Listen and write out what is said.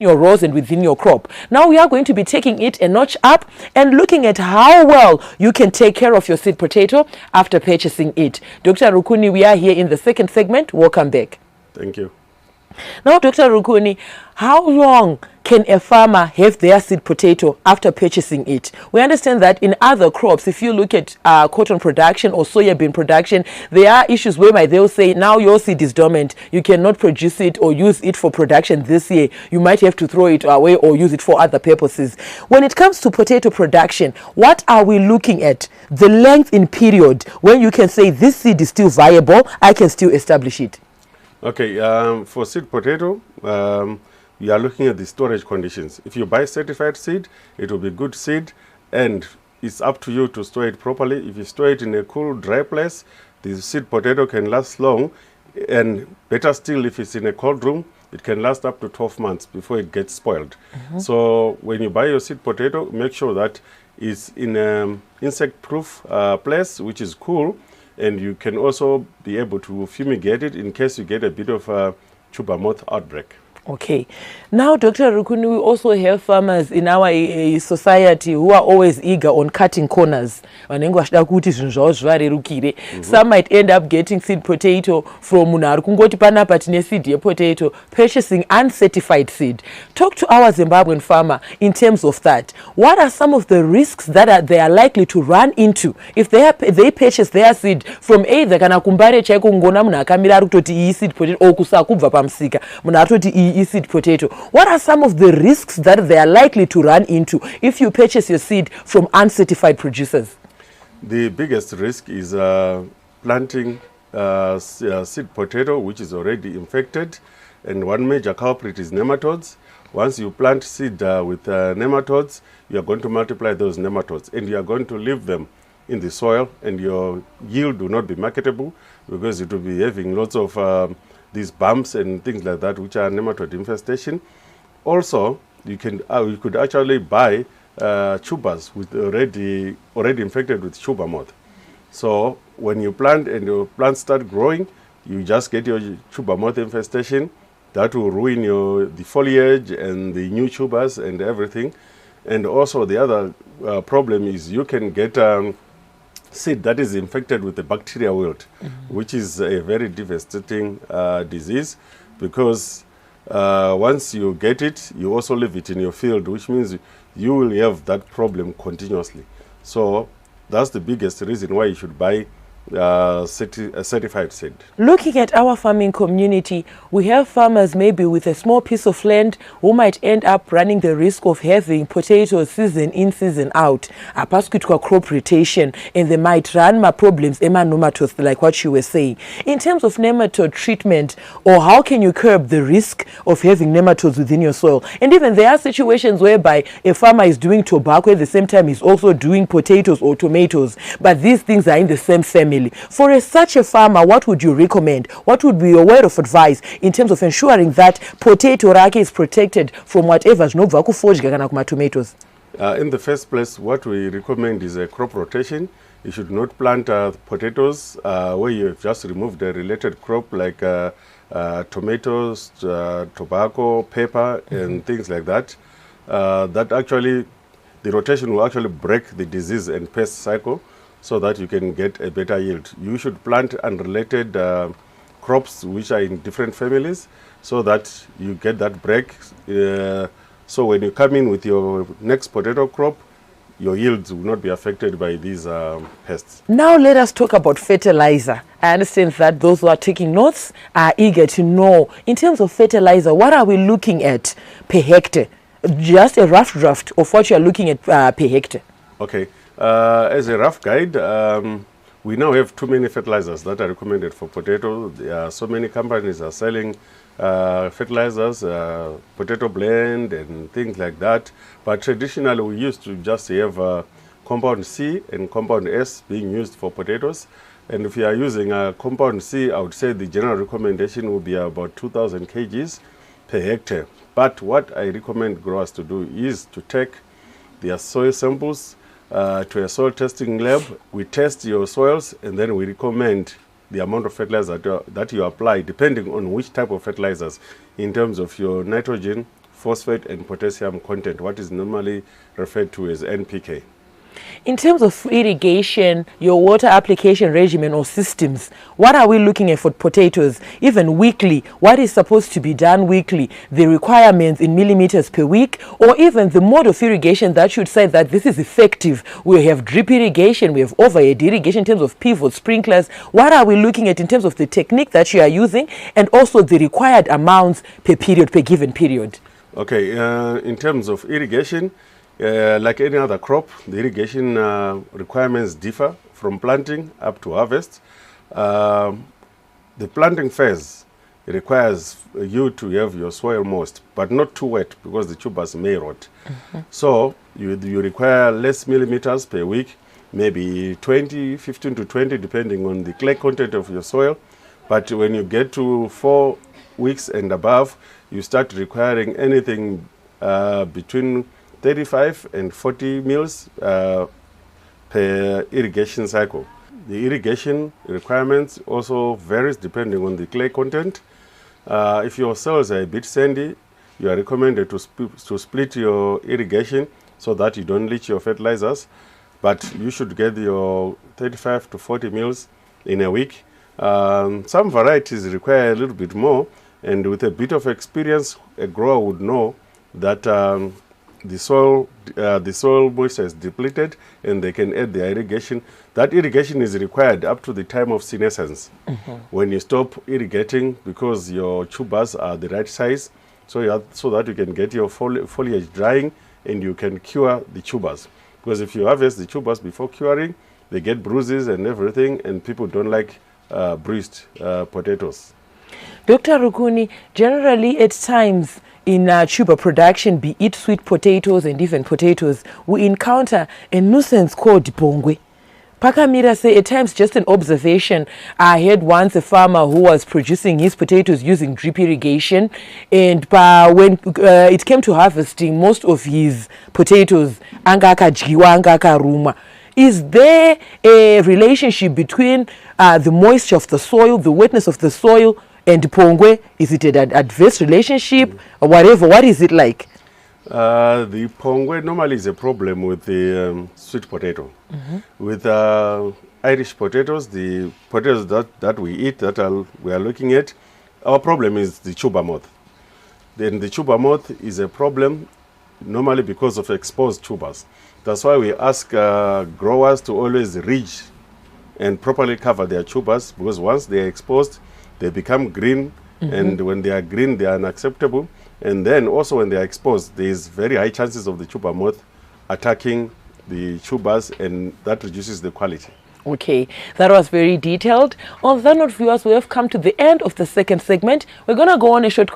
your rows and within your crop. Now we are going to be taking it a notch up and looking at how well you can take care of your seed potato after purchasing it. Dr. Rukuni, we are here in the second segment. Welcome back. Thank you. Now, Dr. Rukuni, how long can a farmer have their seed potato after purchasing it? We understand that in other crops, if you look at cotton production or soya bean production, there are issues whereby they'll say, now your seed is dormant, you cannot produce it or use it for production this year. You might have to throw it away or use it for other purposes. When it comes to potato production, what are we looking at? The length in period when you can say this seed is still viable, I can still establish it. Okay, for seed potato, you are looking at the storage conditions. If you buy certified seed, it will be good seed, and it's up to you to store it properly. If you store it in a cool, dry place, the seed potato can last long, and better still, if it's in a cold room, it can last up to 12 months before it gets spoiled. So when you buy your seed potato, make sure that it's in an insect-proof place, which is cool, and you can also be able to fumigate it in case you get a bit of a tuber moth outbreak. Okay. Now, Dr. Rukuni, we also have farmers in our society who are always eager on cutting corners. Some might end up getting seed potato from seed potato, purchasing uncertified seed. Talk to our Zimbabwean farmer in terms of that. What are some of the risks that they are likely to run into if they purchase their seed from either kana kumbare chaiko ngona munhu akamira ari kutoti iyi seed potato okusa kubva pamusika munhu atoti iyi seed potato? What are some of the risks that they are likely to run into if you purchase your seed from uncertified producers? The biggest risk is planting seed potato which is already infected, and one major culprit is nematodes. Once you plant seed with nematodes, you are going to multiply those nematodes, and you are going to leave them in the soil, and your yield will not be marketable because it will be having lots of these bumps and things like that, which are nematode infestation. Also, you could actually buy tubers with already infected with tuber moth. So when you plant and your plants start growing, you just get your tuber moth infestation. That will ruin the foliage and the new tubers and everything. And also the other problem is you can get seed that is infected with the bacteria wilt, which is a very devastating disease, because once you get it, you also leave it in your field, which means you will have that problem continuously. So that's the biggest reason why you should buy a certified seed. Looking at our farming community, we have farmers maybe with a small piece of land who might end up running the risk of having potatoes season in, season out, crop rotation, and they might run problems nematodes, like what you were saying. In terms of nematode treatment, or how can you curb the risk of having nematodes within your soil? And even there are situations whereby a farmer is doing tobacco at the same time he's also doing potatoes or tomatoes, but these things are in the same family. For such a farmer, what would you recommend? What would be your word of advice in terms of ensuring that potato rake is protected from whatever zvinobva kufodya kana kumatomatoes? In the first place, what we recommend is a crop rotation. You should not plant potatoes where you have just removed a related crop like tomatoes, tobacco, pepper, and things like that. That actually, the rotation will actually break the disease and pest cycle, so that you can get a better yield. You should plant unrelated crops which are in different families, so that you get that break. So when you come in with your next potato crop, your yields will not be affected by these pests. Now let us talk about fertilizer. I understand that those who are taking notes are eager to know, in terms of fertilizer, what are we looking at per hectare? Just a rough draft of what you are looking at per hectare. Okay. As a rough guide, we now have too many fertilizers that are recommended for potato. So many companies are selling fertilizers, potato blend and things like that. But traditionally we used to just have compound C and compound S being used for potatoes. And if you are using a compound C, I would say the general recommendation will be about 2,000 kgs per hectare. But what I recommend growers to do is to take their soil samples to a soil testing lab. We test your soils, and then we recommend the amount of fertilizer that you apply, depending on which type of fertilizers, in terms of your nitrogen, phosphate and potassium content, what is normally referred to as NPK. In terms of irrigation, your water application regimen or systems, what are we looking at for potatoes? Even weekly, what is supposed to be done weekly? The requirements in millimeters per week, or even the mode of irrigation that should say that this is effective. We have drip irrigation, we have overhead irrigation in terms of pivot sprinklers. What are we looking at in terms of the technique that you are using, and also the required amounts per period, per given period? Okay, in terms of irrigation, like any other crop, the irrigation requirements differ from planting up to harvest. The planting phase requires you to have your soil moist, but not too wet because the tubers may rot. So you require less millimeters per week, maybe 15 to 20, depending on the clay content of your soil. But when you get to 4 weeks and above, you start requiring anything between 35 and 40 mils per irrigation cycle. The irrigation requirements also varies depending on the clay content. If your soils are a bit sandy, you are recommended to split your irrigation so that you don't leach your fertilizers, but you should get your 35 to 40 mils in a week. Some varieties require a little bit more, and with a bit of experience, a grower would know that the soil moisture is depleted and they can add their irrigation. That irrigation is required up to the time of senescence. When you stop irrigating because your tubers are the right size, so that you can get your foliage drying and you can cure the tubers. Because if you harvest the tubers before curing, they get bruises and everything, and people don't like bruised potatoes. Dr. Rukuni, generally at times in tuber production, be it sweet potatoes and even potatoes, we encounter a nuisance called bongwe. Pakamira say at times, just an observation, I had once a farmer who was producing his potatoes using drip irrigation, and when it came to harvesting, most of his potatoes angakajiwa angakaruma. Is there a relationship between the moisture of the soil, the wetness of the soil, and pongwe? Is it an adverse relationship or whatever? What is it like? The pongwe normally is a problem with the sweet potato. With Irish potatoes, the potatoes that we eat, we are looking at, our problem is the tuber moth. Then the tuber moth is a problem normally because of exposed tubers. That's why we ask growers to always ridge and properly cover their tubers, because once they are exposed, they become green, and when they are green, they are unacceptable. And then also when they are exposed, there is very high chances of the tuber moth attacking the tubers, and that reduces the quality. Okay, that was very detailed. On that note, viewers, we have come to the end of the second segment. We're going to go on a short